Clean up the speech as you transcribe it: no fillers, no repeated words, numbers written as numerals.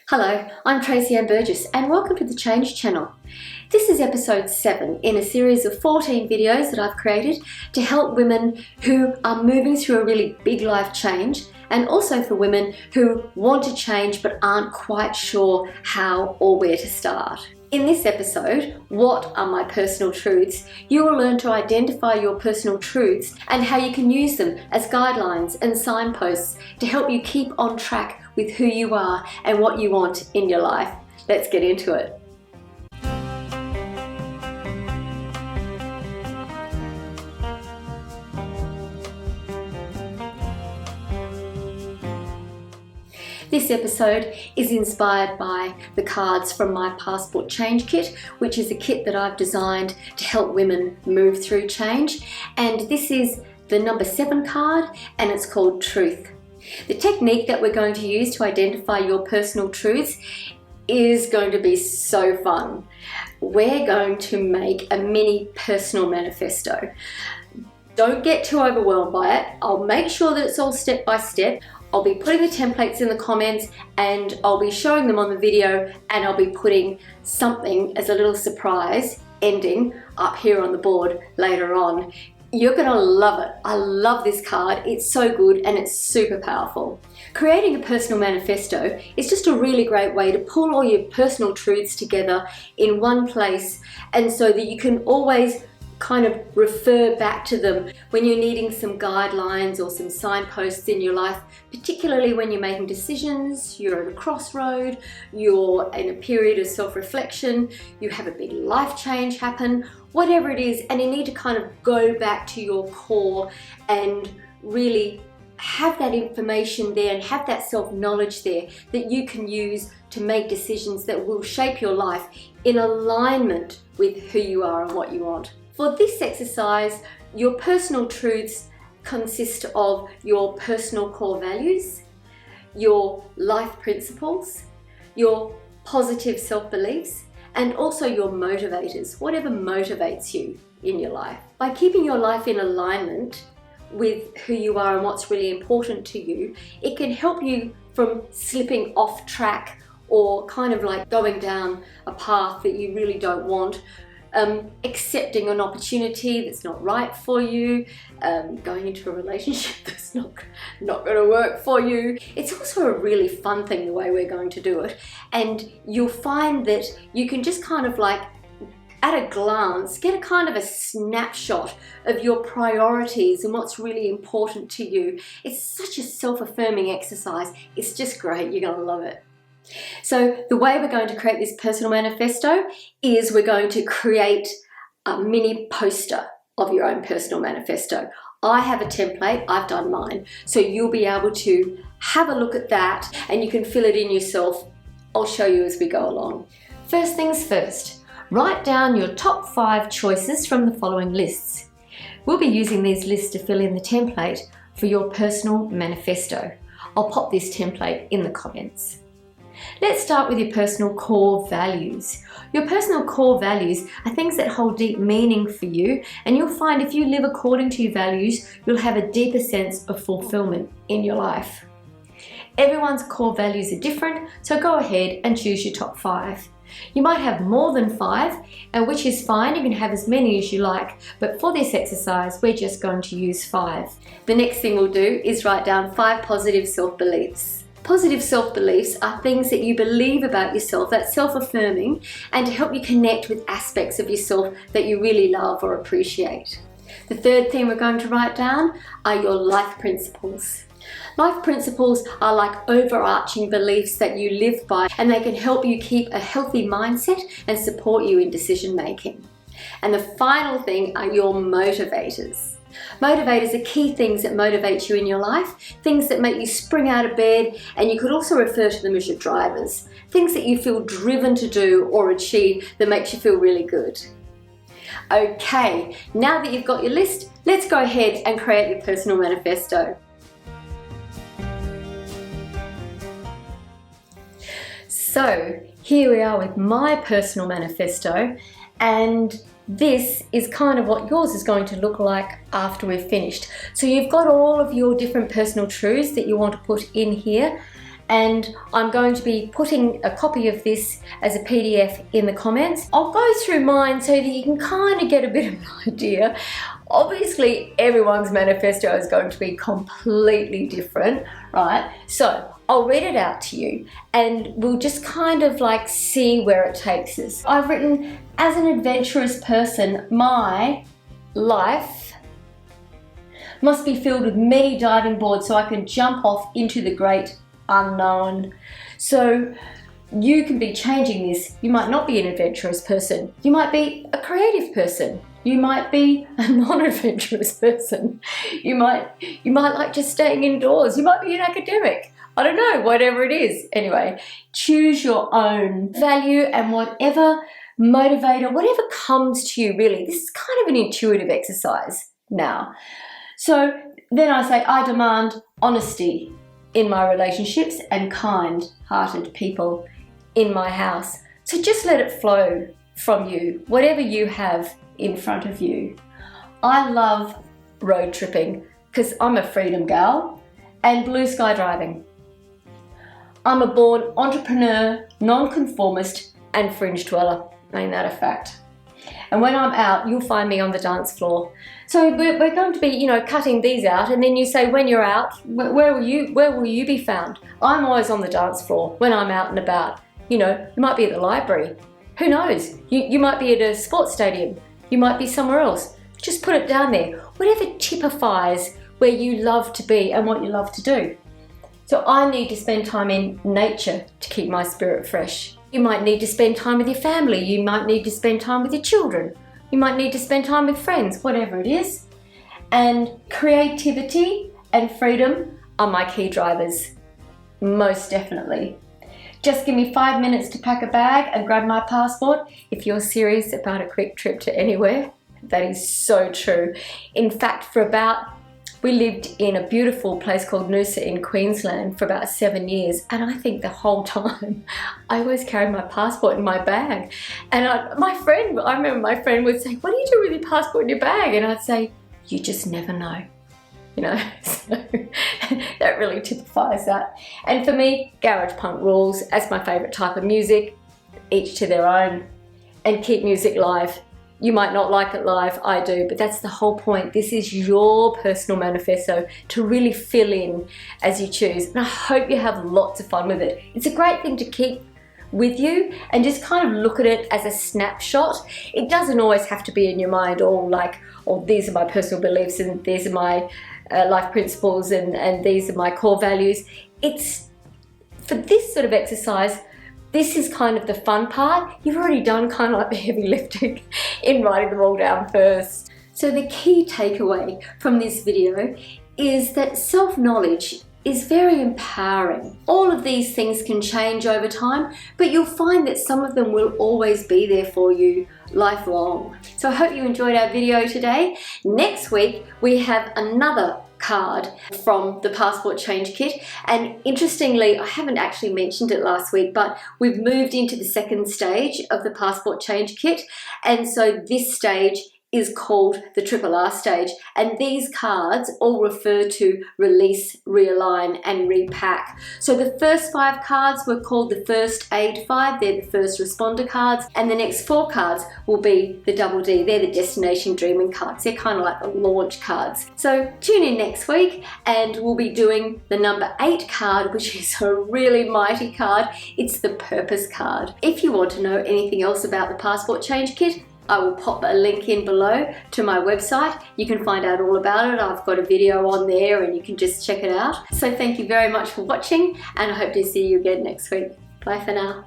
Hello, I'm Tracy Ann Burgess and welcome to the Change channel. This is episode 7 in a series of 14 videos that I've created to help women who are moving through a really big life change, and also for women who want to change but aren't quite sure how or where to start. In this episode, What Are My Personal Truths?, you will learn to identify your personal truths and how you can use them as guidelines and signposts to help you keep on track with who you are and what you want in your life. Let's get into it. This episode is inspired by the cards from my Passport Change Kit, which is a kit that I've designed to help women move through change. And this is the number 7 card, and it's called Truth. The technique that we're going to use to identify your personal truths is going to be so fun. We're going to make a mini personal manifesto. Don't get too overwhelmed by it. I'll make sure that it's all step by step. I'll be putting the templates in the comments and I'll be showing them on the video, and I'll be putting something as a little surprise ending up here on the board later on. You're gonna love it. I love this card. It's so good and it's super powerful. Creating a personal manifesto is just a really great way to pull all your personal truths together in one place, and so that you can always kind of refer back to them when you're needing some guidelines or some signposts in your life, particularly when you're making decisions, you're at a crossroad, you're in a period of self-reflection, you have a big life change happen, whatever it is, and you need to kind of go back to your core and really have that information there and have that self-knowledge there that you can use to make decisions that will shape your life in alignment with who you are and what you want. For this exercise, your personal truths consist of your personal core values, your life principles, your positive self-beliefs, and also your motivators, whatever motivates you in your life. By keeping your life in alignment with who you are and what's really important to you, it can help you from slipping off track or kind of like going down a path that you really don't want. Accepting an opportunity that's not right for you, going into a relationship that's not going to work for you. It's also a really fun thing the way we're going to do it, and you'll find that you can just kind of like at a glance get a kind of a snapshot of your priorities and what's really important to you. It's such a self-affirming exercise. It's just great. You're going to love it. So the way we're going to create this personal manifesto is we're going to create a mini poster of your own personal manifesto. I have a template, I've done mine, so you'll be able to have a look at that and you can fill it in yourself. I'll show you as we go along. First things first, write down your top 5 choices from the following lists. We'll be using these lists to fill in the template for your personal manifesto. I'll pop this template in the comments. Let's start with your personal core values. Your personal core values are things that hold deep meaning for you, and you'll find if you live according to your values, you'll have a deeper sense of fulfillment in your life. Everyone's core values are different, so go ahead and choose your top 5. You might have more than 5, and which is fine, you can have as many as you like, but for this exercise, we're just going to use 5. The next thing we'll do is write down 5 positive self-beliefs. Positive self-beliefs are things that you believe about yourself, that's self-affirming, and to help you connect with aspects of yourself that you really love or appreciate. The third thing we're going to write down are your life principles. Life principles are like overarching beliefs that you live by, and they can help you keep a healthy mindset and support you in decision making. And the final thing are your motivators. Motivators are key things that motivate you in your life, things that make you spring out of bed, and you could also refer to them as your drivers, things that you feel driven to do or achieve that makes you feel really good. Okay, now that you've got your list, let's go ahead and create your personal manifesto. So here we are with my personal manifesto, and this is kind of what yours is going to look like after we've finished. So you've got all of your different personal truths that you want to put in here, and I'm going to be putting a copy of this as a PDF in the comments. I'll go through mine so that you can kind of get a bit of an idea. Obviously, everyone's manifesto is going to be completely different, right? So I'll read it out to you and we'll just kind of like see where it takes us. I've written, as an adventurous person, my life must be filled with many diving boards so I can jump off into the great unknown. So you can be changing this. You might not be an adventurous person. You might be a creative person. You might be a non-adventurous person. You might like just staying indoors. You might be an academic. I don't know, whatever it is. Anyway, choose your own value and whatever motivator, whatever comes to you really. This is kind of an intuitive exercise now. So then I say, I demand honesty in my relationships and kind-hearted people in my house. So just let it flow from you, whatever you have in front of you. I love road tripping because I'm a freedom gal, and blue sky driving. I'm a born entrepreneur, non-conformist and fringe dweller. Ain't that a fact? And when I'm out, you'll find me on the dance floor. So we're going to be, you know, cutting these out, and then you say, when you're out, where will you be found? I'm always on the dance floor when I'm out and about. You know, you might be at the library. Who knows? You might be at a sports stadium. You might be somewhere else. Just put it down there. Whatever typifies where you love to be and what you love to do. So I need to spend time in nature to keep my spirit fresh. You might need to spend time with your family. You might need to spend time with your children. You might need to spend time with friends, whatever it is. And creativity and freedom are my key drivers, most definitely. Just give me 5 minutes to pack a bag and grab my passport if you're serious about a quick trip to anywhere. That is so true. In fact, we lived in a beautiful place called Noosa in Queensland for about 7 years, and I think the whole time I always carried my passport in my bag. And I remember my friend would say, what do you do with your passport in your bag? And I'd say, you just never know. You know, so that really typifies that. And for me, garage punk rules as my favourite type of music, each to their own, and keep music live. You might not like it live, I do, but that's the whole point. This is your personal manifesto to really fill in as you choose. And I hope you have lots of fun with it. It's a great thing to keep with you and just kind of look at it as a snapshot. It doesn't always have to be in your mind all like, oh, these are my personal beliefs and these are my life principles and these are my core values. It's for this sort of exercise, this is kind of the fun part. You've already done kind of like the heavy lifting in writing them all down first. So the key takeaway from this video is that self-knowledge is very empowering. All of these things can change over time, but you'll find that some of them will always be there for you lifelong. So I hope you enjoyed our video today. Next week, we have another card from the Passport Change Kit, and interestingly, I haven't actually mentioned it last week, but we've moved into the second stage of the Passport Change Kit, and so this stage is called the Triple R stage, and these cards all refer to release, realign and repack. So the first 5 cards were called the First Aid 5, they're the first responder cards, and the next 4 cards will be the Double D, they're the Destination Dreaming cards, they're kind of like the launch cards. So tune in next week and we'll be doing the number 8 card, which is a really mighty card. It's the Purpose card. If you want to know anything else about the Passport Change Kit, I will pop a link in below to my website. You can find out all about it. I've got a video on there and you can just check it out. So thank you very much for watching, and I hope to see you again next week. Bye for now.